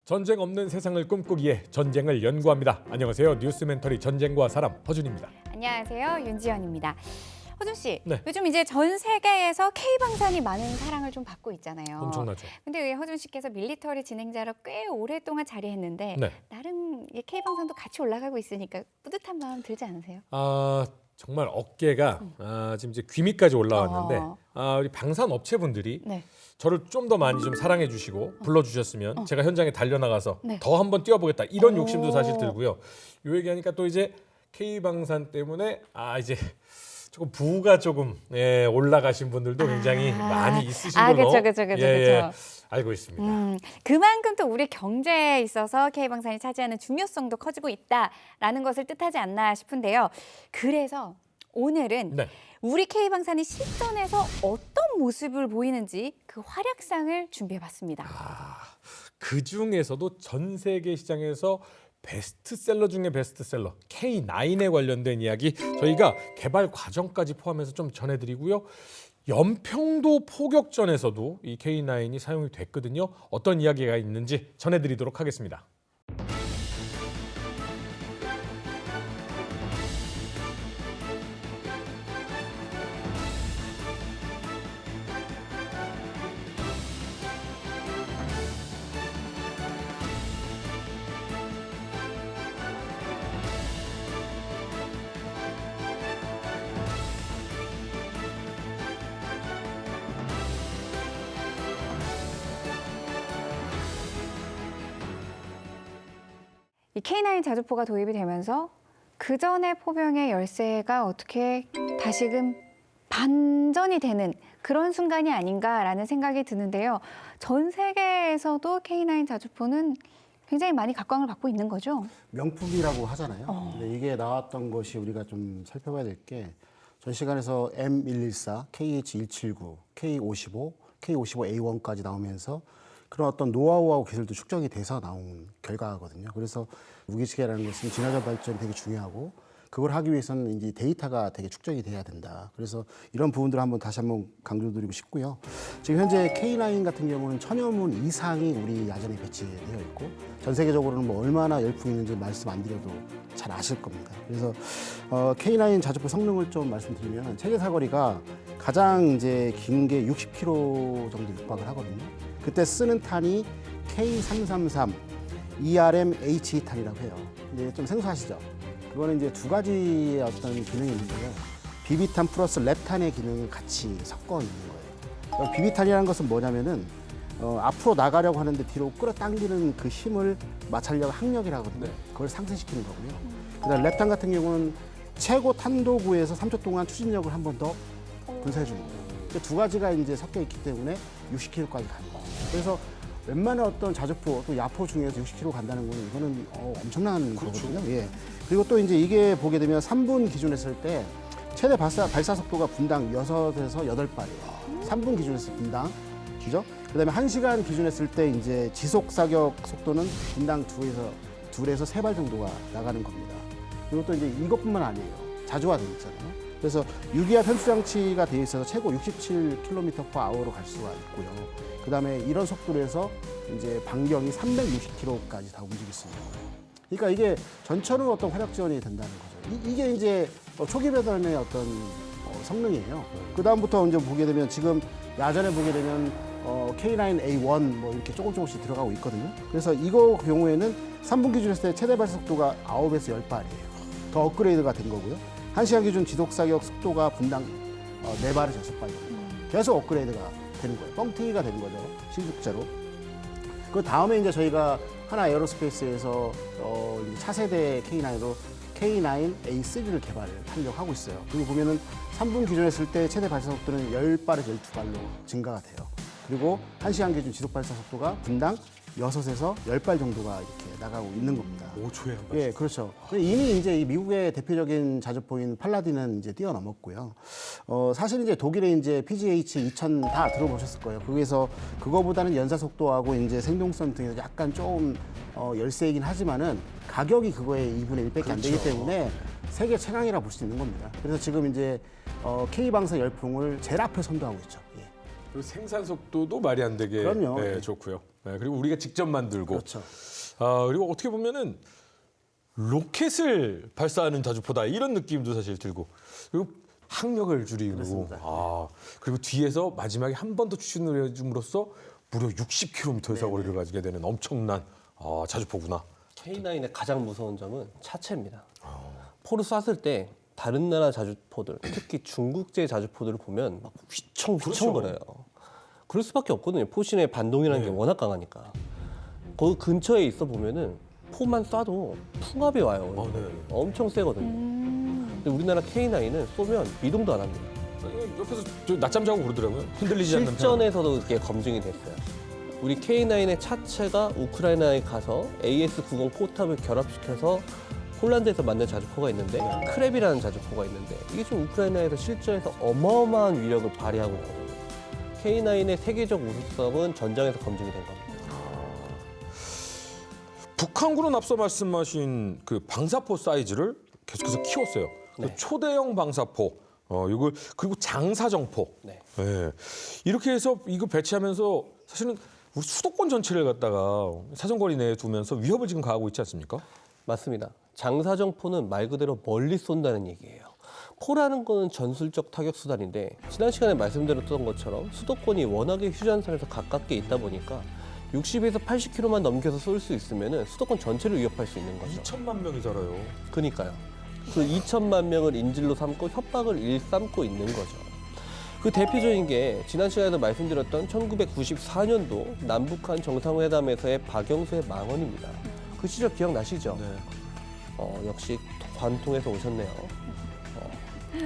전쟁 없는 세상을 꿈꾸기에 전쟁을 연구합니다. 안녕하세요. 뉴스멘터리 전쟁과 사람 허준입니다. 안녕하세요. 윤지연입니다. 허준 씨, 네. 요즘 이제 전 세계에서 K방산이 많은 사랑을 좀 받고 있잖아요. 엄청나죠. 근데 왜 허준 씨께서 밀리터리 진행자로 꽤 오랫동안 자리했는데 네. 나름 이 K방산도 같이 올라가고 있으니까 뿌듯한 마음 들지 않으세요? 정말 어깨가 지금 이제 귀 밑까지 올라왔는데 우리 방산 업체분들이 네. 저를 좀 더 많이 좀 사랑해 주시고 불러주셨으면 제가 현장에 달려나가서 네. 더 한번 뛰어보겠다 이런 욕심도 사실 들고요. 요 얘기하니까 또 이제 K방산 때문에 이제 조금 부가 조금 올라가신 분들도 굉장히 많이 있으신 걸로 그렇죠. 알고 있습니다. 그만큼 또 우리 경제에 있어서 K방산이 차지하는 중요성도 커지고 있다라는 것을 뜻하지 않나 싶은데요. 그래서 오늘은 네. 우리 K방산이 실전에서 어떤 모습을 보이는지 그 활약상을 준비해봤습니다. 그 중에서도 전 세계 시장에서 베스트셀러 중에 베스트셀러 K9에 관련된 이야기 저희가 개발 과정까지 포함해서 좀 전해드리고요. 연평도 포격전에서도 이 K9이 사용이 됐거든요. 어떤 이야기가 있는지 전해드리도록 하겠습니다. 이 K9 자주포가 도입이 되면서 그 전의 포병의 열세가 어떻게 다시금 반전이 되는 그런 순간이 아닌가라는 생각이 드는데요. 전 세계에서도 K9 자주포는 굉장히 많이 각광을 받고 있는 거죠. 명품이라고 하잖아요. 근데 이게 나왔던 것이 우리가 좀 살펴봐야 될 게 전 시간에서 M114, KH179, K55, K55A1까지 나오면서 그런 어떤 노하우하고 기술도 축적이 돼서 나온 결과거든요. 그래서 무기체계라는 것은 진화적 발전이 되게 중요하고 그걸 하기 위해서는 이제 데이터가 되게 축적이 돼야 된다. 그래서 이런 부분들을 다시 한번 강조드리고 싶고요. 지금 현재 K9 같은 경우는 1000여 문 이상이 우리 야전에 배치되어 있고 전 세계적으로는 뭐 얼마나 열풍이 있는지 말씀 안 드려도 잘 아실 겁니다. 그래서 K9 자주포 성능을 좀 말씀드리면 체계 사거리가 가장 이제 긴 게 60km 정도 육박을 하거든요. 그때 쓰는 탄이 K333 ERM-H 탄이라고 해요. 이제 좀 생소하시죠? 그거는 이제 두 가지의 어떤 기능이 있는데요. 비비탄 플러스 랩탄의 기능을 같이 섞어 있는 거예요. 비비탄이라는 것은 뭐냐면은 앞으로 나가려고 하는데 뒤로 끌어당기는 그 힘을 마찰력 항력이라고 하거든요. 네. 그걸 상쇄시키는 거고요. 그다음 랩탄 같은 경우는 최고 탄도구에서 3초 동안 추진력을 한 번 더 분사해 주는 거예요. 그 두 가지가 이제 섞여 있기 때문에 60km까지 가는 거예요. 그래서 웬만한 어떤 자주포 또 야포 중에서 60km 간다는 거는 이거는 엄청난 거거든요. 예. 그리고 또 이제 이게 보게 되면 3분 기준 했을 때 최대 발사 속도가 분당 6에서 8발이에요. 3분 기준 했을 때 분당. 그죠? 그다음에 1시간 기준 했을 때 이제 지속 사격 속도는 분당 2에서 3발 정도가 나가는 겁니다. 그리고 또 이제 이것뿐만 아니에요. 자주화되어 있잖아요. 그래서 유기압 편수 장치가 되어 있어서 최고 67km/h로 갈 수가 있고요. 그다음에 이런 속도로 해서 이제 반경이 360km까지 다 움직일 수 있는 거예요. 그러니까 이게 전처럼 어떤 활약 지원이 된다는 거죠. 이게 이제 초기 배달의 어떤 성능이에요. 그 다음부터 이제 보게 되면 지금 야전에 보게 되면 K9A1 뭐 이렇게 조금씩 들어가고 있거든요. 그래서 이거 경우에는 3분 기준 했을 때 최대 발사 속도가 9에서 10발이에요. 더 업그레이드가 된 거고요. 1시간 기준 지속 사격 속도가 분당 4발에서 6발 정도. 계속 업그레이드가 되는 거예요. 뻥튀기가 되는 거죠. 실질적으로. 그 다음에 이제 저희가 하나 에어로스페이스에서 차세대 K9으로 K9A3를 개발하려고 하고 있어요. 그리고 보면은 3분 기준 했을 때 최대 발사 속도는 10발에서 12발로 증가가 돼요. 그리고 1시간 기준 지속 발사 속도가 분당 6에서 10발 정도가 이렇게 나가고 있는 겁니다. 5초에 한 발. 예, 그렇죠. 이미 이제 이 미국의 대표적인 자주포인 팔라딘은 이제 뛰어넘었고요. 사실 이제 독일의 이제 PGH-2000 다 들어보셨을 거예요. 거기서 그거보다는 연사 속도하고 이제 생동성 등에서 약간 좀 열세이긴 하지만은 가격이 그거의 2분의 1밖에 안 되기 때문에 세계 최강이라 볼 수 있는 겁니다. 그래서 지금 이제 K방사 열풍을 제일 앞에 선도하고 있죠. 예. 그리고 생산 속도도 말이 안 되게 그럼요. 좋고요. 그리고 우리가 직접 만들고. 그렇죠. 그리고 어떻게 보면은 로켓을 발사하는 자주포다 이런 느낌도 사실 들고 그리고 항력을 줄이고 그렇습니다. 그리고 뒤에서 마지막에 한 번 더 추진을 해줌으로써 무려 60km의 사거리를 가지게 되는 엄청난 자주포구나. K9의 가장 무서운 점은 차체입니다. 포를 쐈을 때 다른 나라 자주포들, 특히 중국제 자주포들을 보면 막 휘청휘청거려요. 그럴 수밖에 없거든요. 포신의 반동이라는 게 워낙 강하니까. 거기 근처에 있어 보면은 포만 쏴도 풍압이 와요. 엄청 세거든요. 근데 우리나라 K9은 쏘면 미동도 안 합니다. 옆에서 낮잠 자고 그러더라고요. 흔들리지 않는 편. 실전에서도 그게 검증이 됐어요. 우리 K9의 차체가 우크라이나에 가서 AS-90 포탑을 결합시켜서 폴란드에서 만든 자주포가 있는데 크랩이라는 자주포가 있는데 이게 지금 우크라이나에서 실전에서 어마어마한 위력을 발휘하고 있거든요. K9의 세계적 우수성은 전장에서 검증이 된 겁니다. 북한군은 앞서 말씀하신 그 방사포 사이즈를 계속해서 키웠어요. 네. 초대형 방사포, 이걸 그리고 장사정포. 네. 예. 이렇게 해서 이거 배치하면서 사실은 우리 수도권 전체를 갖다가 사정거리 내에 두면서 위협을 지금 가하고 있지 않습니까? 맞습니다. 장사정포는 말 그대로 멀리 쏜다는 얘기예요. 포라는 거는 전술적 타격 수단인데 지난 시간에 말씀드렸던 것처럼 수도권이 워낙에 휴전선에서 가깝게 있다 보니까 60에서 80km만 넘겨서 쏠 수 있으면 수도권 전체를 위협할 수 있는 거죠. 2천만 명이 살아요. 그러니까요. 그 2천만 명을 인질로 삼고 협박을 일삼고 있는 거죠. 그 대표적인 게 지난 시간에도 말씀드렸던 1994년도 남북한 정상회담에서의 박영수의 망언입니다. 그 시절 기억나시죠? 네. 역시 관통에서 오셨네요.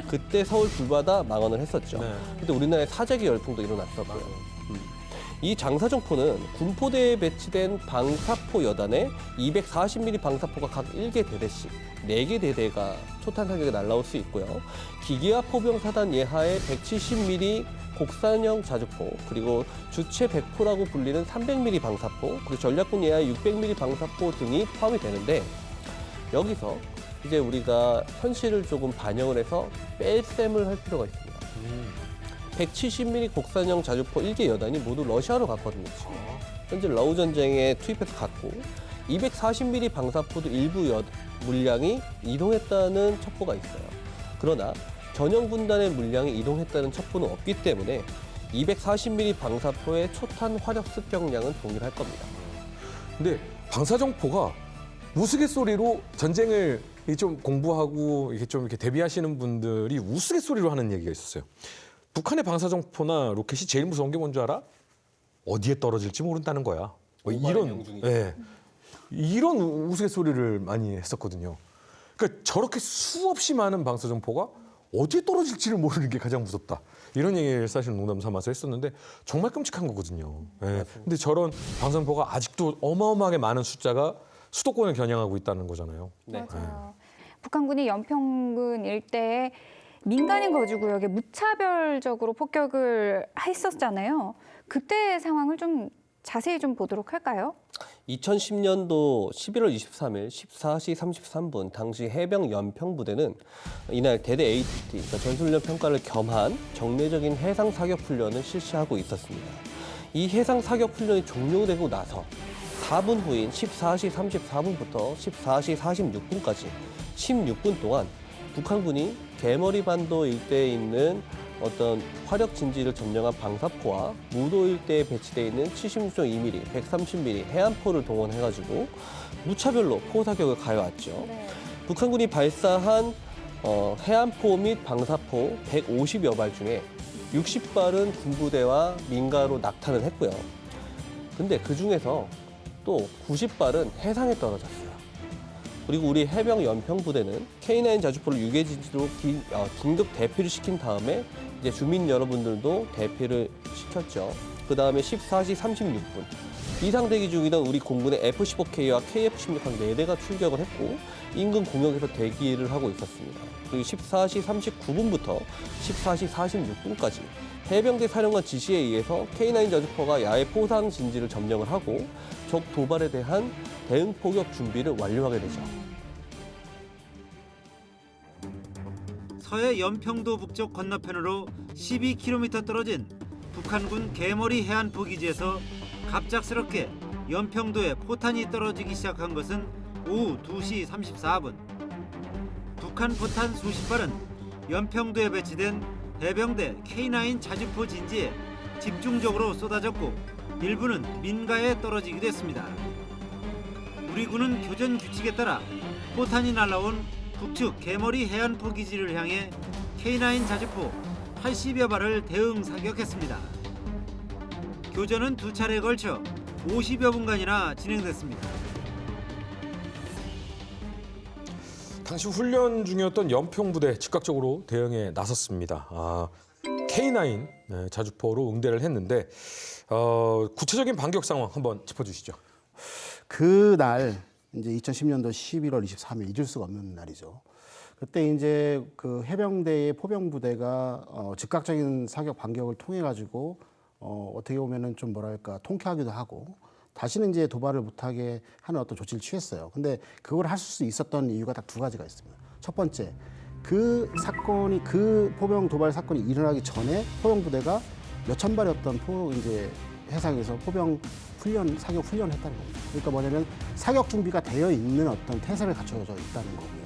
그때 서울 불바다 망언을 했었죠. 네. 그때 우리나라에 사재기 열풍도 일어났었고요. 이 장사정포는 군포대에 배치된 방사포 여단에 240mm 방사포가 각 1개 대대씩 4개 대대가 초탄 사격에 날라올 수 있고요. 기계화 포병 사단 예하의 170mm 곡산형 자주포, 그리고 주체 100포라고 불리는 300mm 방사포, 그리고 전략군 예하의 600mm 방사포 등이 포함이 되는데 여기서 이제 우리가 현실을 조금 반영을 해서 뺄셈을 할 필요가 있습니다. 170mm 곡산형 자주포 1개 여단이 모두 러시아로 갔거든요. 지금. 현재 러우 전쟁에 투입해서 갔고 240mm 방사포도 일부 물량이 이동했다는 첩보가 있어요. 그러나 전형 군단의 물량이 이동했다는 첩보는 없기 때문에 240mm 방사포의 초탄 화력 습격량은 동일할 겁니다. 근데 방사정포가 우스갯소리로 전쟁을 좀 공부하고 이렇게 좀 이렇게 대비하시는 분들이 우스갯소리로 하는 얘기가 있었어요. 북한의 방사정포나 로켓이 제일 무서운 게 뭔 줄 알아? 어디에 떨어질지 모른다는 거야. 뭐 이런, 이런 우스갯소리를 많이 했었거든요. 그러니까 저렇게 수없이 많은 방사정포가 어디에 떨어질지를 모르는 게 가장 무섭다. 이런 얘기를 사실 농담 삼아서 했었는데 정말 끔찍한 거거든요. 근데 저런 방사정포가 아직도 어마어마하게 많은 숫자가 수도권을 겨냥하고 있다는 거잖아요. 네. 맞아요. 북한군이 연평군 일대에 민간인 거주 구역에 무차별적으로 폭격을 했었잖아요. 그때 상황을 좀 자세히 좀 보도록 할까요? 2010년도 11월 23일 14시 33분 당시 해병 연평부대는 이날 대대 ATT, 그러니까 전술훈련 평가를 겸한 정례적인 해상 사격 훈련을 실시하고 있었습니다. 이 해상 사격 훈련이 종료되고 나서 4분 후인 14시 34분부터 14시 46분까지 16분 동안 북한군이 개머리 반도 일대에 있는 어떤 화력 진지를 점령한 방사포와 무도 일대에 배치되어 있는 76.2mm, 130mm 해안포를 동원해가지고 무차별로 포 사격을 가해왔죠. 네. 북한군이 발사한 해안포 및 방사포 150여 발 중에 60발은 군부대와 민가로 낙탄을 했고요. 근데 그 중에서 또 90발은 해상에 떨어졌어요. 그리고 우리 해병 연평부대는 K9 자주포를 유괴지지로 긴급 대피를 시킨 다음에 이제 주민 여러분들도 대피를 시켰죠. 그 다음에 14시 36분 비상 대기 중이던 우리 공군의 F-15K와 KF-16한 4대가 출격을 했고 인근 공역에서 대기를 하고 있었습니다. 그리고 14시 39분부터 14시 46분까지 해병대 사령관 지시에 의해서 K9 자주포가 야외 포상 진지를 점령을 하고 적 도발에 대한 대응 포격 준비를 완료하게 되죠. 서해 연평도 북쪽 건너편으로 12km 떨어진 북한군 개머리 해안포 기지에서 갑작스럽게 연평도에 포탄이 떨어지기 시작한 것은 오후 2시 34분. 북한 포탄 수십 발은 연평도에 배치된 해병대 K9 자주포 진지에 집중적으로 쏟아졌고 일부는 민가에 떨어지기도 했습니다. 우리 군은 교전 규칙에 따라 포탄이 날아온 북측 개머리 해안포 기지를 향해 K9 자주포 80여 발을 대응 사격했습니다. 교전은 두 차례에 걸쳐 50여 분간이나 진행됐습니다. 당시 훈련 중이었던 연평부대 즉각적으로 대응에 나섰습니다. K9 자주포로 응대를 했는데 구체적인 반격 상황 한번 짚어주시죠. 그날 이제 2010년도 11월 23일 잊을 수가 없는 날이죠. 그때 이제 그 해병대의 포병부대가 즉각적인 사격 반격을 통해 가지고 어떻게 보면은 좀 뭐랄까 통쾌하기도 하고 다시는 이제 도발을 못하게 하는 어떤 조치를 취했어요. 근데 그걸 할 수 있었던 이유가 딱 두 가지가 있습니다. 첫 번째, 그 사건이 그 포병 도발 사건이 일어나기 전에 포병부대가 몇천 발의 어떤 이제 해상에서 포병 훈련, 사격 훈련을 했다는 겁니다. 그러니까 뭐냐면 사격 준비가 되어 있는 어떤 태세를 갖춰져 있다는 거고요.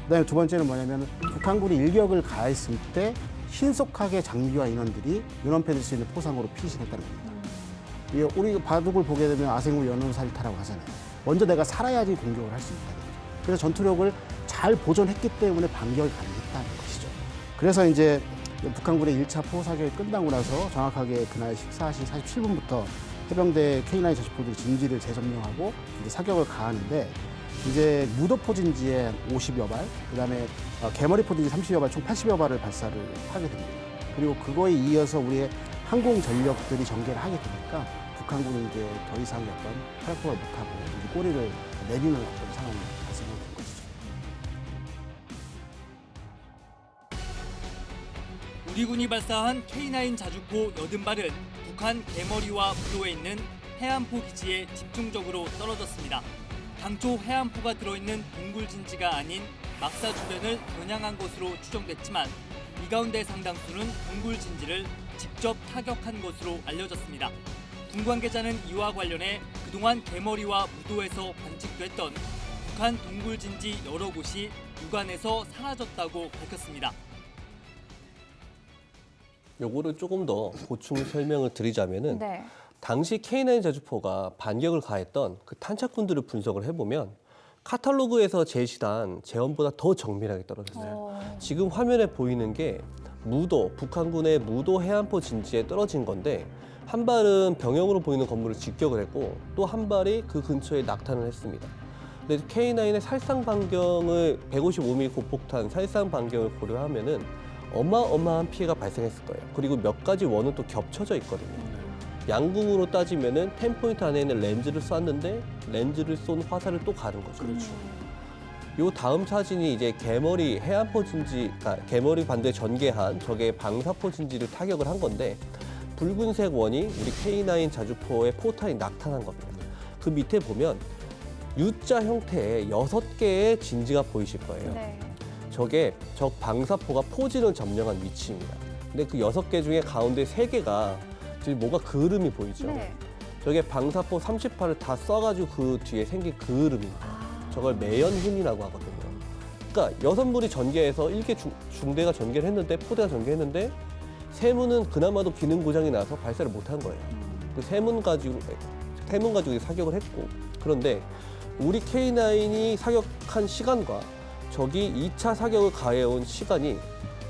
그다음에 두 번째는 뭐냐면 북한군이 일격을 가했을 때 신속하게 장비와 인원들이 눈앞에 수 있는 포상으로 피신했다는 겁니다. 우리 바둑을 보게 되면 아생우 연운살타라고 하잖아요. 먼저 내가 살아야지 공격을 할 수 있다는 거죠. 그래서 전투력을 잘 보존했기 때문에 반격이 가능했다는 것이죠. 그래서 이제 북한군의 1차 포사격이 끝나고 나서 정확하게 그날 14시 47분부터 해병대 K9 자주포들이 진지를 재점령하고 이제 사격을 가하는데 이제 무도포 진지에 50여 발, 그다음에 개머리포 진지 30여 발, 총 80여 발을 발사를 하게 됩니다. 그리고 그거에 이어서 우리의 항공 전력들이 전개를 하게 되니까 북한군은 이제 더 이상 어떤 활약을 못하고 이제 꼬리를 내리는 어떤 상황이 발생된 것이죠. 우리 군이 발사한 K9 자주포 80발은 북한 개머리와 무도에 있는 해안포 기지에 집중적으로 떨어졌습니다. 당초 해안포가 들어있는 동굴진지가 아닌 막사 주변을 겨냥한 것으로 추정됐지만 이 가운데 상당수는 동굴진지를 직접 타격한 것으로 알려졌습니다. 군 관계자는 이와 관련해 그동안 개머리와 무도에서 관측됐던 북한 동굴진지 여러 곳이 육안에서 사라졌다고 밝혔습니다. 요거를 조금 더 보충 설명을 드리자면은 네. 당시 K9 자주포가 반격을 가했던 그 탄착군들을 분석을 해보면 카탈로그에서 제시한 재원보다 더 정밀하게 떨어졌어요. 지금 화면에 보이는 게 무도, 북한군의 무도 해안포 진지에 떨어진 건데 한 발은 병영으로 보이는 건물을 직격을 했고 또 한 발이 그 근처에 낙탄을 했습니다. 근데 K9의 살상 반경을 155mm 고폭탄 살상 반경을 고려하면은 어마어마한 피해가 발생했을 거예요. 그리고 몇 가지 원은 또 겹쳐져 있거든요. 양궁으로 따지면은 10포인트 안에 있는 렌즈를 쐈는데 렌즈를 쏜 화살을 또 가는 거죠. 그렇죠. 요 다음 사진이 이제 개머리 해안포 진지, 개머리 반도에 전개한 적의 방사포 진지를 타격을 한 건데 붉은색 원이 우리 K9 자주포의 포탄이 낙탄한 겁니다. 그 밑에 보면 U자 형태의 6개의 진지가 보이실 거예요. 네. 저게 적 방사포가 포진을 점령한 위치입니다. 근데 그 6개 중에 가운데 3개가 지금 뭐가 그을음이 보이죠? 네. 저게 방사포 30발을 다 쏴가지고 그 뒤에 생긴 그을음입니다. 저걸 매연훈이라고 하거든요. 그러니까 6물이 전개해서 1개 중대가 전개를 했는데 포대가 전개했는데 세문은 그나마도 기능 고장이 나서 발사를 못한 거예요. 그 세문 가지고 사격을 했고 그런데 우리 K9이 사격한 시간과 적이 2차 사격을 가해온 시간이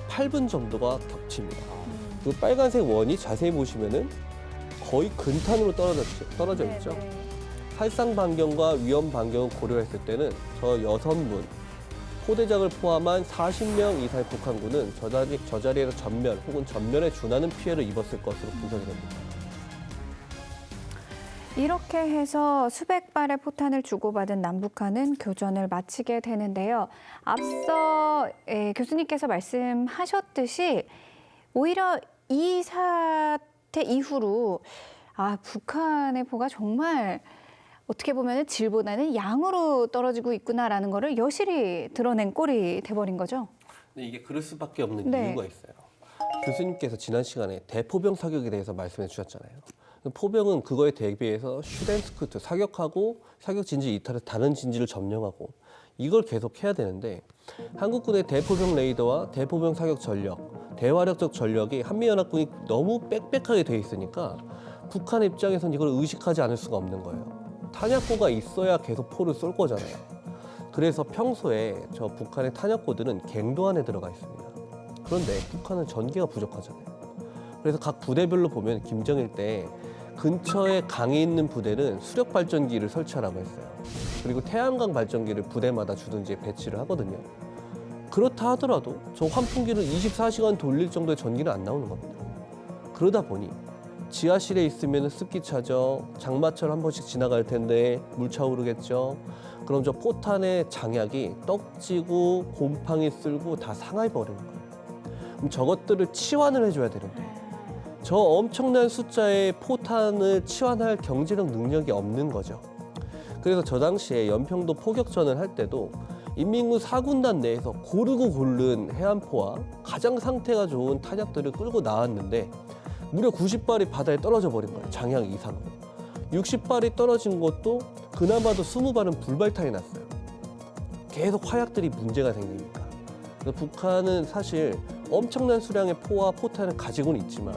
8분 정도가 겹칩니다. 그 빨간색 원이 자세히 보시면은 거의 근탄으로 떨어져 있죠. 살상 반경과 위험 반경을 고려했을 때는 저 6문 포대장을 포함한 40명 이상의 북한군은 저 자리에서 전멸 혹은 전멸에 준하는 피해를 입었을 것으로 분석이 됩니다. 이렇게 해서 수백 발의 포탄을 주고받은 남북한은 교전을 마치게 되는데요. 앞서 교수님께서 말씀하셨듯이 오히려 이 사태 이후로 북한의 포가 정말 어떻게 보면 질보다는 양으로 떨어지고 있구나라는 거를 여실히 드러낸 꼴이 돼버린 거죠. 근데 이게 그럴 수밖에 없는 네. 이유가 있어요. 교수님께서 지난 시간에 대포병 사격에 대해서 말씀해 주셨잖아요. 포병은 그거에 대비해서 슈덴스크트 사격하고 사격 진지 이탈해서 다른 진지를 점령하고 이걸 계속 해야 되는데 한국군의 대포병 레이더와 대포병 사격 전력, 대화력적 전력이 한미연합군이 너무 빽빽하게 돼 있으니까 북한 입장에선 이걸 의식하지 않을 수가 없는 거예요. 탄약고가 있어야 계속 포를 쏠 거잖아요. 그래서 평소에 저 북한의 탄약고들은 갱도 안에 들어가 있습니다. 그런데 북한은 전기가 부족하잖아요. 그래서 각 부대별로 보면 김정일 때 근처에 강이 있는 부대는 수력 발전기를 설치하라고 했어요. 그리고 태양광 발전기를 부대마다 주둔지에 배치를 하거든요. 그렇다 하더라도 저 환풍기를 24시간 돌릴 정도의 전기는 안 나오는 겁니다. 그러다 보니 지하실에 있으면 습기 차죠. 장마철 한 번씩 지나갈 텐데 물 차오르겠죠. 그럼 저 포탄의 장약이 떡지고 곰팡이 쓸고 다 상해버리는 거예요. 그럼 저것들을 치환을 해줘야 되는데 저 엄청난 숫자의 포탄을 치환할 경제력 능력이 없는 거죠. 그래서 저 당시에 연평도 포격전을 할 때도 인민군 4군단 내에서 고르고 고른 해안포와 가장 상태가 좋은 탄약들을 끌고 나왔는데 무려 90발이 바다에 떨어져 버린 거예요. 장약 이상으로. 60발이 떨어진 것도 그나마도 20발은 불발탄이 났어요. 계속 화약들이 문제가 생기니까. 그래서 북한은 사실 엄청난 수량의 포와 포탄을 가지고는 있지만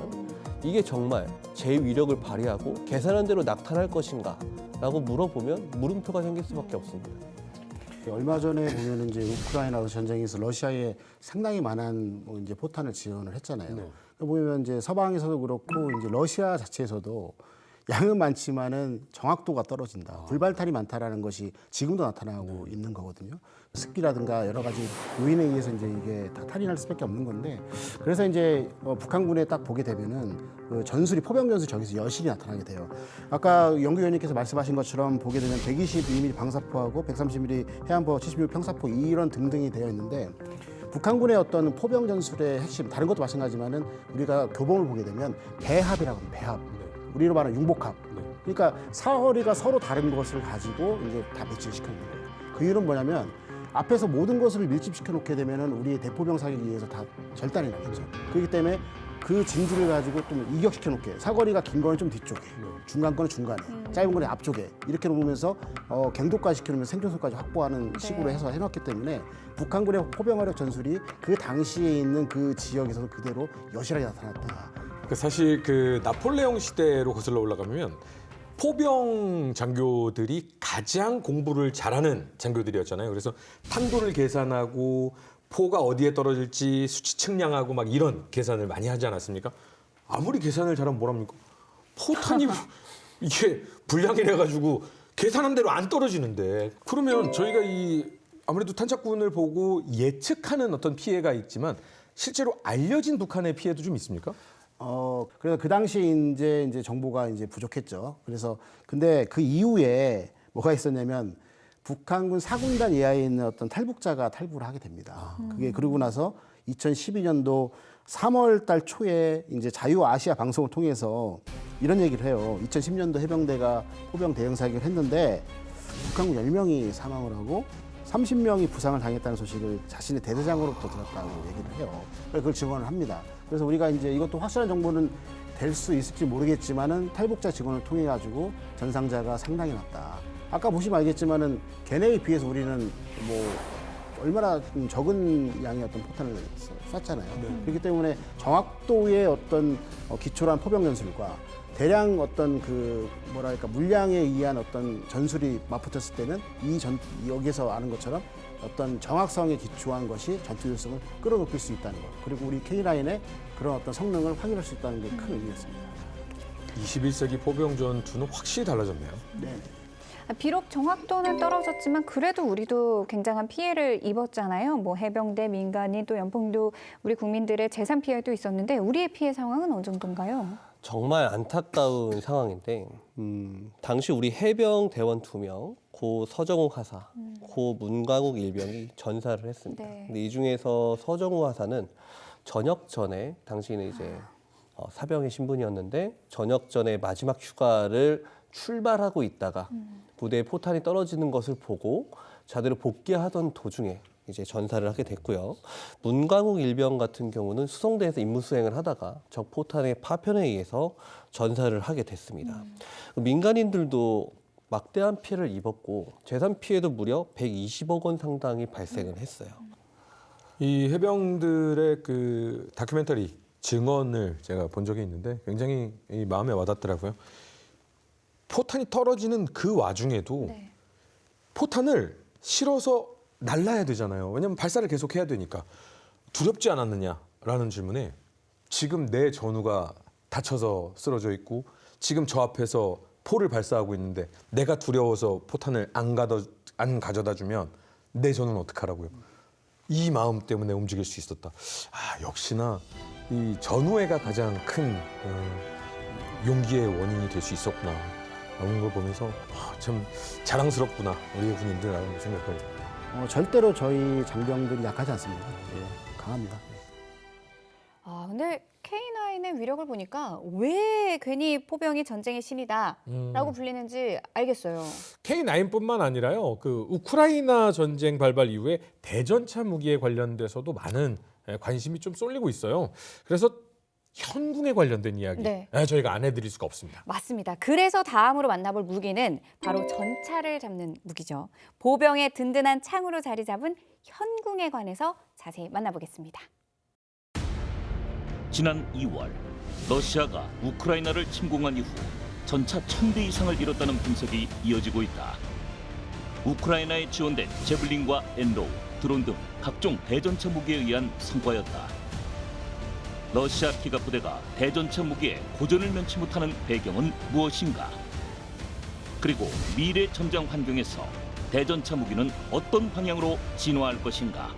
이게 정말 제 위력을 발휘하고 계산한 대로 낙탄할 것인가 라고 물어보면 물음표가 생길 수밖에 없습니다. 얼마 전에 보면 이제 우크라이나 전쟁에서 러시아에 상당히 많은 뭐 이제 포탄을 지원을 했잖아요. 보면 이제 서방에서도 그렇고 이제 러시아 자체에서도 양은 많지만은 정확도가 떨어진다. 불발탄이 많다라는 것이 지금도 나타나고 있는 거거든요. 습기라든가 여러 가지 요인에 의해서 이제 이게 다 탈이 날 수밖에 없는 건데 그래서 이제 북한군에 딱 보게 되면은 그 전술이 포병 전술 저기서 여실히 나타나게 돼요. 아까 연구위원님께서 말씀하신 것처럼 보게 되면 122mm 방사포하고 130mm 해안포, 76 평사포 이런 등등이 되어 있는데 북한군의 어떤 포병 전술의 핵심 다른 것도 마찬가지지만은 우리가 교범을 보게 되면 배합이라고 합니다. 배합. 우리로 말하는 융복합. 그러니까 사거리가 서로 다른 것을 가지고 이제 다 배치를 시켜놓는 거예요. 그 이유는 뭐냐면 앞에서 모든 것을 밀집시켜 놓게 되면은 우리의 대포병 사격에 의해서 다 절단이 나겠죠. 그렇기 때문에 그 진지를 가지고 좀 이격시켜 놓게 사거리가 긴 거는 좀 뒤쪽에 중간 거는 중간에 짧은 거는 앞쪽에 이렇게 놓으면서 갱도까지 시켜놓으면 생존성까지 확보하는 식으로 해서 해놨기 때문에 북한군의 포병화력 전술이 그 당시에 있는 그 지역에서도 그대로 여실하게 나타났다. 사실 그 나폴레옹 시대로 거슬러 올라가면 포병 장교들이 가장 공부를 잘하는 장교들이었잖아요. 그래서 탄도를 계산하고 포가 어디에 떨어질지 수치 측량하고 막 이런 계산을 많이 하지 않았습니까? 아무리 계산을 잘하면 뭐랍니까? 포탄이 이게 불량이래 가지고 계산한 대로 안 떨어지는데 그러면 저희가 이 아무래도 탄착군을 보고 예측하는 어떤 피해가 있지만 실제로 알려진 북한의 피해도 좀 있습니까? 그래서 그 당시에 이제 정보가 이제 부족했죠. 그래서 근데 그 이후에 뭐가 있었냐면 북한군 4군단 이하에 있는 어떤 탈북자가 탈북을 하게 됩니다. 그게 그러고 나서 2012년도 3월 달 초에 이제 자유아시아 방송을 통해서 이런 얘기를 해요. 2010년도 해병대가 포병 대형 사격을 했는데 북한군 10명이 사망을 하고 30명이 부상을 당했다는 소식을 자신의 대대장으로부터 들었다고 얘기를 해요. 그걸 증언을 합니다. 그래서 우리가 이제 이것도 확실한 정보는 될 수 있을지 모르겠지만은 탈북자 증언을 통해 가지고 전상자가 상당히 낮다. 아까 보시면 알겠지만은 걔네에 비해서 우리는 뭐 얼마나 적은 양의 어떤 포탄을 쐈잖아요. 그렇기 때문에 정확도의 어떤 기초란 포병 전술과 대량 어떤 그 뭐랄까 물량에 의한 어떤 전술이 맞붙었을 때는 여기서 아는 것처럼 어떤 정확성에 기초한 것이 전투 효율성을 끌어올릴 수 있다는 것. 그리고 우리 K9의 그런 어떤 성능을 확인할 수 있다는 게 큰 의미였습니다. 21세기 포병 전투는 확실히 달라졌네요. 네. 비록 정확도는 떨어졌지만 그래도 우리도 굉장한 피해를 입었잖아요. 뭐 해병대, 민간인 또 연평도 우리 국민들의 재산 피해도 있었는데 우리의 피해 상황은 어느 정도인가요? 정말 안타까운 상황인데 당시 우리 해병 대원 2명, 고 서정우 하사, 고 문광욱 일병이 전사를 했습니다. 네. 근데 이 중에서 서정우 하사는 저녁 전에 당시에는 이제 사병의 신분이었는데 저녁 전에 마지막 휴가를 출발하고 있다가 부대에 포탄이 떨어지는 것을 보고 자대로 복귀하던 도중에 이제 전사를 하게 됐고요. 문광욱 일병 같은 경우는 수송대에서 임무 수행을 하다가 적 포탄의 파편에 의해서 전사를 하게 됐습니다. 민간인들도 막대한 피해를 입었고 재산 피해도 무려 120억 원 상당이 발생을 했어요. 이 해병들의 그 다큐멘터리 증언을 제가 본 적이 있는데 굉장히 이 마음에 와닿더라고요. 포탄이 떨어지는 그 와중에도 네. 포탄을 실어서 날라야 되잖아요. 왜냐하면 발사를 계속 해야 되니까. 두렵지 않았느냐라는 질문에 지금 내 전우가 다쳐서 쓰러져 있고 지금 저 앞에서 포를 발사하고 있는데 내가 두려워서 포탄을 안 가져다 주면 내 전우는 어떡하라고요. 이 마음 때문에 움직일 수 있었다. 아, 역시나 이 전우애가 가장 큰 용기의 원인이 될 수 있었구나. 라는 걸 보면서 참 자랑스럽구나 우리 군인들이라는 생각을. 절대로 저희 장병들이 약하지 않습니다. 예, 강합니다. 아, 근데 K9의 위력을 보니까 왜 괜히 포병이 전쟁의 신이다라고 불리는지 알겠어요. K9뿐만 아니라요. 그 우크라이나 전쟁 발발 이후에 대전차 무기에 관련돼서도 많은 관심이 좀 쏠리고 있어요. 그래서 현궁에 관련된 이야기 네. 저희가 안 해드릴 수가 없습니다. 맞습니다. 그래서 다음으로 만나볼 무기는 바로 전차를 잡는 무기죠. 보병의 든든한 창으로 자리 잡은 현궁에 관해서 자세히 만나보겠습니다. 지난 2월 러시아가 우크라이나를 침공한 이후 전차 1000대 이상을 잃었다는 분석이 이어지고 있다. 우크라이나에 지원된 제블린과 엔로우, 드론 등 각종 대전차 무기에 의한 성과였다. 러시아 기갑 부대가 대전차 무기에 고전을 면치 못하는 배경은 무엇인가? 그리고 미래 전장 환경에서 대전차 무기는 어떤 방향으로 진화할 것인가?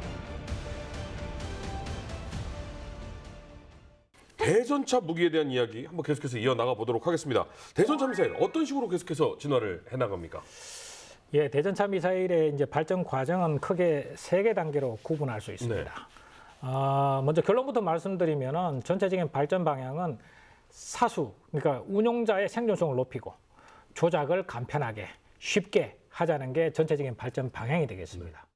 대전차 무기에 대한 이야기 한번 계속해서 이어나가 보도록 하겠습니다. 대전차 미사일 어떤 식으로 계속해서 진화를 해나갑니까? 예, 대전차 미사일의 이제 발전 과정은 크게 3개 단계로 구분할 수 있습니다. 네. 먼저 결론부터 말씀드리면은 전체적인 발전 방향은 사수, 그러니까 운용자의 생존성을 높이고 조작을 간편하게 쉽게 하자는 게 전체적인 발전 방향이 되겠습니다.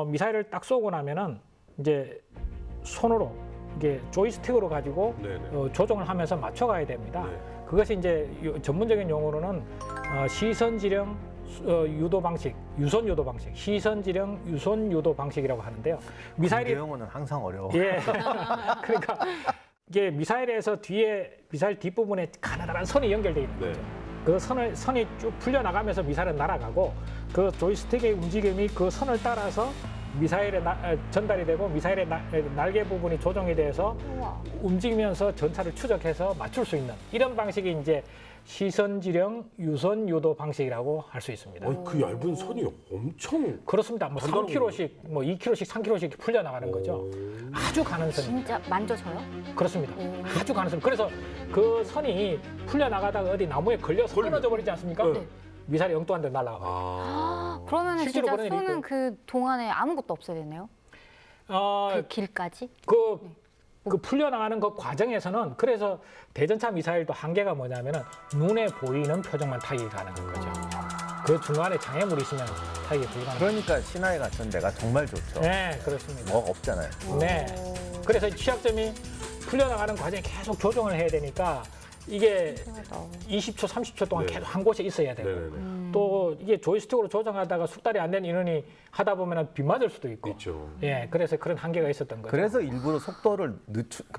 미사일을 딱 쏘고 나면은 이제 손으로 이게 조이스틱으로 가지고 조종을 하면서 맞춰가야 됩니다. 네. 그것이 이제 전문적인 용어로는 시선 지령 유도 방식, 유선 유도 방식, 시선 지령 유선 유도 방식이라고 하는데요. 미사일이 영어는 항상 어려워. 예, 그러니까 이게 미사일에서 미사일 뒷부분에 가느다란 선이 연결돼 있는 거죠. 그 선이 쭉 풀려 나가면서 미사일은 날아가고 그 조이스틱의 움직임이 그 선을 따라서 미사일에 전달이 되고 미사일의 날개 부분이 조정이 돼서 움직이면서 전차를 추적해서 맞출 수 있는 이런 방식이 이제 시선 지령 유선 유도 방식이라고 할 수 있습니다. 그 얇은 선이 엄청 그렇습니다. 뭐 단단한 3km씩, 뭐 2km씩, 3km씩 풀려 나가는 거죠. 아주 가는 선. 진짜 만져져요? 그렇습니다. 아주 가는 선. 그래서 그 선이 풀려 나가다가 어디 나무에 걸려서 끊어져 버리지 않습니까? 네. 미사일이 엉뚱한 데 날아가요. 그러면 실제로 진짜 그런 일이 쏘는 있고. 그 동안에 아무것도 없어야 되네요? 그 길까지? 그 풀려나가는 그 과정에서는 그래서 대전차 미사일도 한계가 뭐냐면은 눈에 보이는 표정만 타격이 가능한 거죠. 그 중간에 장애물이 있으면 타격이 불가능합니다. 그러니까 신화에 갇힌 데가 정말 좋죠. 네, 그렇습니다. 뭐가 없잖아요. 네. 그래서 취약점이 풀려나가는 과정에 계속 조정을 해야 되니까 이게 20초, 30초 동안 계속 한 곳에 있어야 되고 또 이게 조이스틱으로 조정하다가 숙달이 안 된 인원이 하다 보면 비 맞을 수도 있고 있죠. 예, 그래서 그런 한계가 있었던 거죠. 그래서 일부러 속도를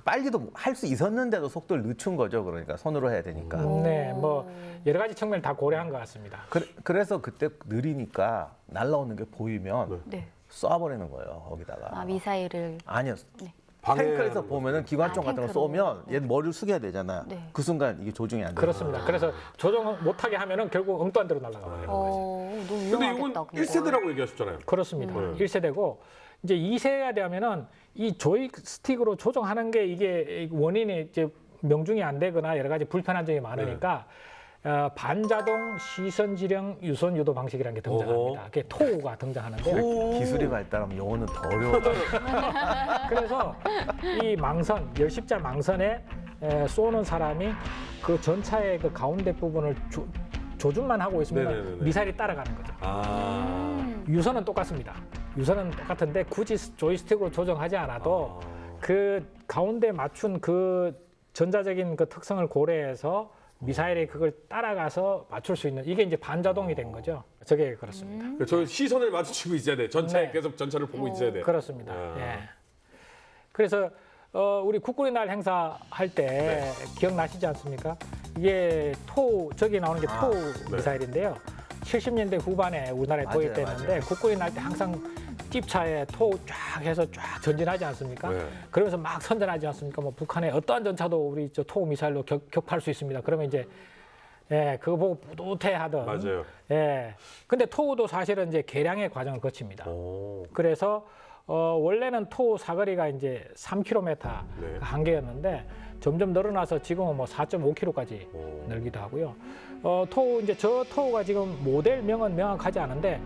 빨리도 할 수 있었는데도 속도를 늦춘 거죠. 그러니까 손으로 해야 되니까. 네, 뭐 여러 가지 측면을 다 고려한 것 같습니다. 그래서 그때 느리니까 날라오는 게 보이면 네. 쏴버리는 거예요. 거기다가. 미사일을. 아니요. 네. 탱크에서 보면은 기관총 같은 거 탱크로. 쏘면 얘 머리를 숙여야 되잖아요. 네. 그 순간 이게 조종이 안 돼요. 그렇습니다. 그래서 조정을 못하게 하면은 결국 엉뚱한 데로 날아가 버려요. 너무 근데 위험하겠다. 이건 근데. 1세대라고 얘기하셨잖아요. 그렇습니다. 1세대고 이제 2세가 되면은 이 조이스틱으로 조정하는 게 이게 원인이 이제 명중이 안 되거나 여러 가지 불편한 점이 많으니까 반자동 시선 지령 유선 유도 방식이라는 게 등장합니다. 그게 토우가 등장하는데 기술이 발달하면 영어는 더 어려워. 그래서 이 망선, 열십자 망선에 쏘는 사람이 그 전차의 그 가운데 부분을 조준만 하고 있으면 미사일이 따라가는 거죠. 유선은 똑같습니다. 유선은 똑같은데 굳이 조이스틱으로 조정하지 않아도 그 가운데 맞춘 그 전자적인 그 특성을 고려해서 미사일이 그걸 따라가서 맞출 수 있는 이게 이제 반자동이 된 거죠. 저게 그렇습니다. 저 시선을 마주치고 있어야 돼. 전차에 계속 전차를 보고 있어야 돼. 그렇습니다. 예. 그래서 우리 국군의 날 행사 할 때 기억나시지 않습니까? 이게 저기 나오는 게 미사일인데요. 70년대 후반에 우리나라에 맞아요, 도입됐는데 맞아요. 국군의 날 때 항상 찝차에 쫙 해서 쫙 전진하지 않습니까? 네. 그러면서 막 선전하지 않습니까? 뭐 북한의 어떠한 전차도 우리 미사일로 격파할 수 있습니다. 그러면 이제 그거 보고 뿌듯해 하던. 맞아요. 근데 토우도 사실은 이제 개량의 과정을 거칩니다. 그래서 원래는 토우 사거리가 이제 3km 네. 한계였는데 점점 늘어나서 지금은 뭐 4.5km까지 늘기도 하고요. 토우 이제 저 토우가 지금 모델명은 명확하지 않은데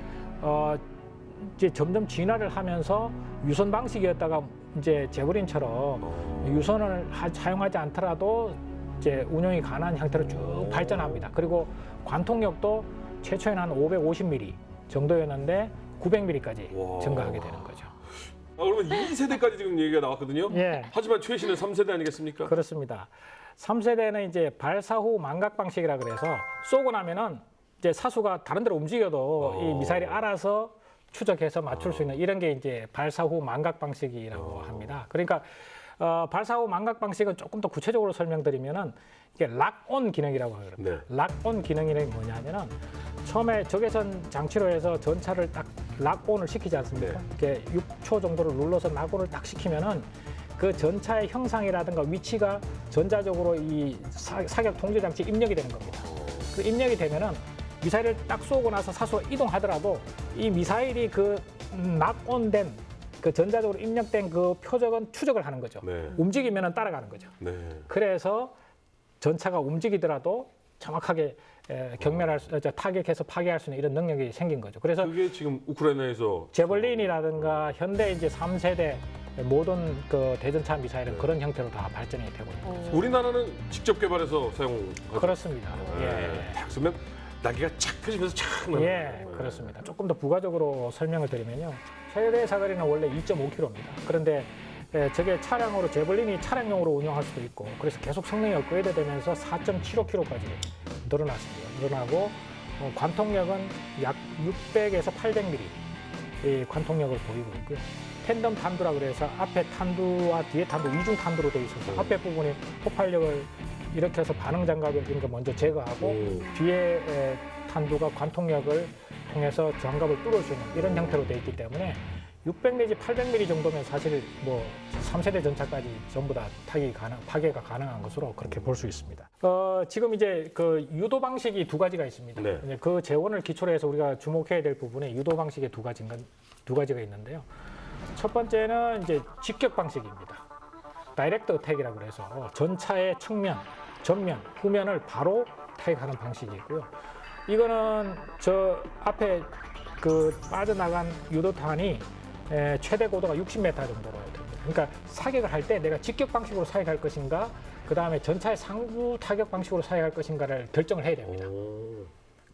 이제 점점 진화를 하면서 유선 방식이었다가 이제 제블린처럼 유선을 사용하지 않더라도 이제 운용이 가능한 형태로 쭉 발전합니다. 그리고 관통력도 최초에는 한 550mm 정도였는데 900mm까지 증가하게 되는 거죠. 그러면 2세대까지 지금 얘기가 나왔거든요. 예. 하지만 최신은 3세대 아니겠습니까? 그렇습니다. 3세대는 이제 발사 후 망각 방식이라 그래서 쏘고 나면은 이제 사수가 다른 데로 움직여도 이 미사일이 알아서 추적해서 맞출 수 있는 이런 게 이제 발사 후 망각 방식이라고 합니다. 그러니까 발사 후 망각 방식은 조금 더 구체적으로 설명드리면은 이게 락온 기능이라고 하거든요. 네. 락온 기능이 뭐냐면은 처음에 적외선 장치로 해서 전차를 딱 락온을 시키지 않습니까? 이렇게 6초 정도를 눌러서 락온을 딱 시키면은 그 전차의 형상이라든가 위치가 전자적으로 이 사격 통제 장치에 입력이 되는 겁니다. 그 입력이 되면은 미사일을 딱 쏘고 나서 사수가 이동하더라도 이 미사일이 그 락온된 그 전자적으로 입력된 그 표적은 추적을 하는 거죠. 네. 움직이면은 따라가는 거죠. 네. 그래서 전차가 움직이더라도 정확하게 타격해서 파괴할 수 있는 이런 능력이 생긴 거죠. 그래서 그게 지금 우크라이나에서 제벌린이라든가 현대 이제 3세대 모든 그 대전차 미사일은 그런 형태로 다 발전이 되고 있는 거죠. 우리나라는 직접 개발해서 사용하죠. 그렇습니다. 딱 쓰면 날개가 착 펴지면서 착 나요. 그렇습니다. 조금 더 부가적으로 설명을 드리면요. 최대 사거리는 원래 2.5km입니다. 그런데 저게 차량으로 제벌린이 차량용으로 운영할 수도 있고 그래서 계속 성능이 업그레이드 되면서 4.75km까지 늘어났습니다. 늘어나고 관통력은 약 600에서 800mm 의 관통력을 보이고 있고요. 텐덤 탄두라 그래서 앞에 탄두와 뒤에 탄두 이중 탄두로 되어 있어서 앞에 부분이 폭발력을 일으켜서 반응 장갑을 이런 거 먼저 제거하고 뒤에 탄두가 관통력을 통해서 장갑을 뚫을 수 있는 이런 형태로 되어 있기 때문에 600 내지 800mm 정도면 사실 뭐 3세대 전차까지 전부 다 파괴가 가능한 것으로 그렇게 볼 수 있습니다. 지금 이제 그 유도 방식이 두 가지가 있습니다. 네. 이제 그 재원을 기초로 해서 우리가 주목해야 될 부분에 유도 방식의 두 가지가 있는데요. 첫 번째는 이제 직격 방식입니다. 다이렉트 어택이라고 그래서 전차의 측면, 전면, 후면을 바로 타격하는 방식이 있고요. 이거는 저 앞에 그 빠져나간 유도탄이 최대 고도가 60m 정도로 됩니다. 그러니까 사격을 할 때 내가 직격 방식으로 사격할 것인가, 그 다음에 전차의 상부 타격 방식으로 사격할 것인가를 결정을 해야 됩니다.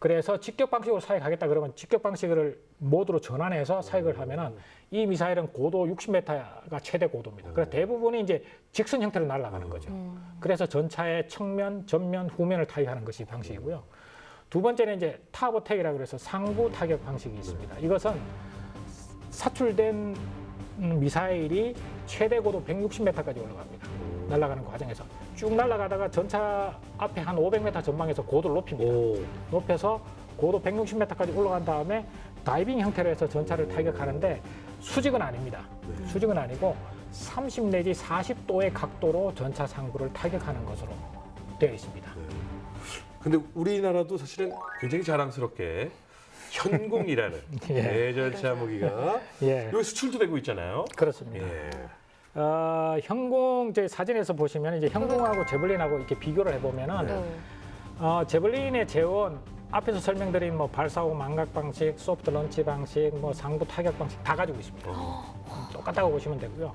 그래서 직격 방식으로 사격하겠다 그러면 직격 방식을 모드로 전환해서 사격을 하면은 이 미사일은 고도 60m가 최대 고도입니다. 그래서 대부분이 이제 직선 형태로 날아가는 거죠. 그래서 전차의 측면, 전면, 후면을 타격하는 것이 방식이고요. 두 번째는 이제 탑 어택이라고 해서 상부 타격 방식이 있습니다. 이것은 사출된 미사일이 최대 고도 160m까지 올라갑니다. 날아가는 과정에서 쭉 날아가다가 전차 앞에 한 500m 전방에서 고도를 높입니다. 높여서 고도 160m까지 올라간 다음에 다이빙 형태로 해서 전차를 타격하는데 수직은 아닙니다. 수직은 아니고 30 내지 40도의 각도로 전차 상부를 타격하는 것으로 되어 있습니다. 근데 우리나라도 사실은 굉장히 자랑스럽게 현궁이라는 대전차 무기가 여기 수출도 되고 있잖아요. 그렇습니다. 현궁 저희 사진에서 보시면 이제 현궁하고 제블린하고 이렇게 비교를 해보면은 제블린의 재원 앞에서 설명드린 뭐 발사 후 망각 방식, 소프트 런치 방식, 뭐 상부 타격 방식 다 가지고 있습니다. 똑같다고 보시면 되고요.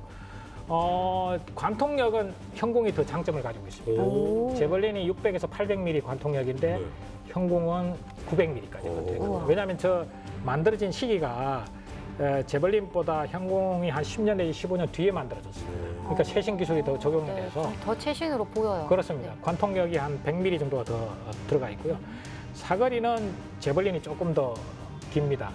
관통력은 현궁이 더 장점을 가지고 있습니다. 제벌린이 600에서 800mm 관통력인데 현궁은 900mm까지 되고 왜냐하면 저 만들어진 시기가 제벌린보다 현궁이 한 10년 내지 15년 뒤에 만들어졌어요. 그러니까 최신 기술이 더 적용이 돼서 더 최신으로 보여요. 그렇습니다. 관통력이 한 100mm 정도가 더 들어가 있고요. 사거리는 제벌린이 조금 더 깁니다.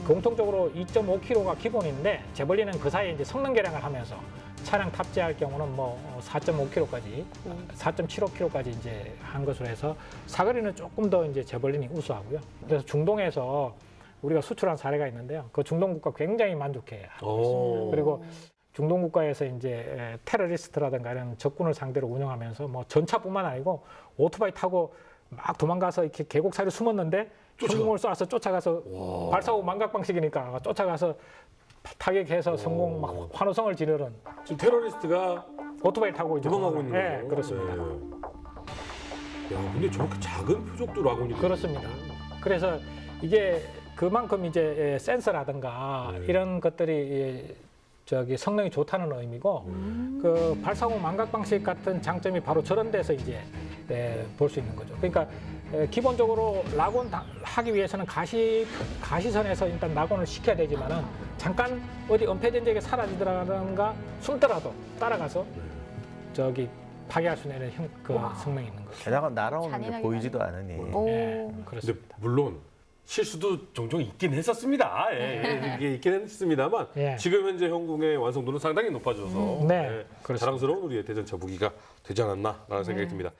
공통적으로 2.5km가 기본인데 제벌린은 그 사이에 이제 성능 개량을 하면서 차량 탑재할 경우는 뭐 4.5km까지, 4.75km까지 이제 한 것으로 해서 사거리는 조금 더 이제 제벌린이 우수하고요. 그래서 중동에서 우리가 수출한 사례가 있는데요. 그 중동 국가 굉장히 만족해 하고 있습니다. 그리고 중동 국가에서 이제 테러리스트라든가 이런 적군을 상대로 운영하면서 뭐 전차뿐만 아니고 오토바이 타고 막 도망가서 이렇게 계곡 사이로 숨었는데 현궁을 쏴서 쫓아가서 발사구 망각 방식이니까 쫓아가서 타격해서 성공 막 환호성을 지르는 지금 테러리스트가 오토바이 타고 이제 도망가고 있는 거예요. 네, 그렇습니다. 야, 근데 저렇게 작은 표적도 라곤이 그렇습니다. 그래서 이게 그만큼 이제 센서라든가 이런 것들이 저기 성능이 좋다는 의미고 그 발사구 망각 방식 같은 장점이 바로 저런 데서 이제 볼 수 있는 거죠. 그러니까 기본적으로 낙원 하기 위해서는 가시선에서 일단 낙원을 시켜야 되지만은 잠깐 어디 은폐된 적에 사라지더라든가 숨더라도 따라가서 저기 파괴할 수 있는 그 성능이 있는 거죠. 게다가 날아오는 게 잔인하게 보이지도 않으니. 오. 근데 그렇습니다. 물론 실수도 종종 있긴 했었습니다. 이게 있긴 했습니다만 예. 지금 현재 현궁의 완성도는 상당히 높아져서 네, 그렇습니다. 자랑스러운 우리의 대전차 무기가 되지 않았나라는 생각이 듭니다.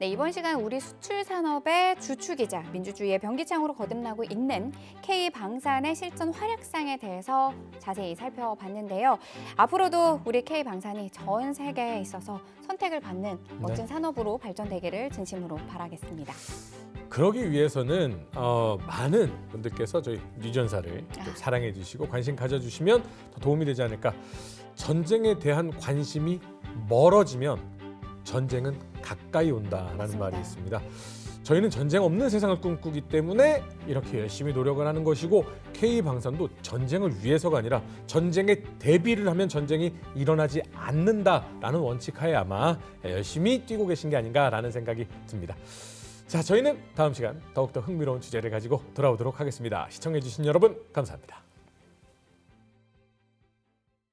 네, 이번 시간 우리 수출 산업의 주축이자 민주주의의 변기창으로 거듭나고 있는 K방산의 실전 활약상에 대해서 자세히 살펴봤는데요. 앞으로도 우리 K방산이 전 세계에 있어서 선택을 받는 멋진 산업으로 발전되기를 진심으로 바라겠습니다. 그러기 위해서는 많은 분들께서 저희 뉴전사를 좀 사랑해 주시고 관심 가져주시면 더 도움이 되지 않을까. 전쟁에 대한 관심이 멀어지면 전쟁은 가까이 온다라는 맞습니다. 말이 있습니다. 저희는 전쟁 없는 세상을 꿈꾸기 때문에 이렇게 열심히 노력을 하는 것이고 K방산도 전쟁을 위해서가 아니라 전쟁에 대비를 하면 전쟁이 일어나지 않는다라는 원칙하에 아마 열심히 뛰고 계신 게 아닌가라는 생각이 듭니다. 자, 저희는 다음 시간 더욱더 흥미로운 주제를 가지고 돌아오도록 하겠습니다. 시청해 주신 여러분 감사합니다.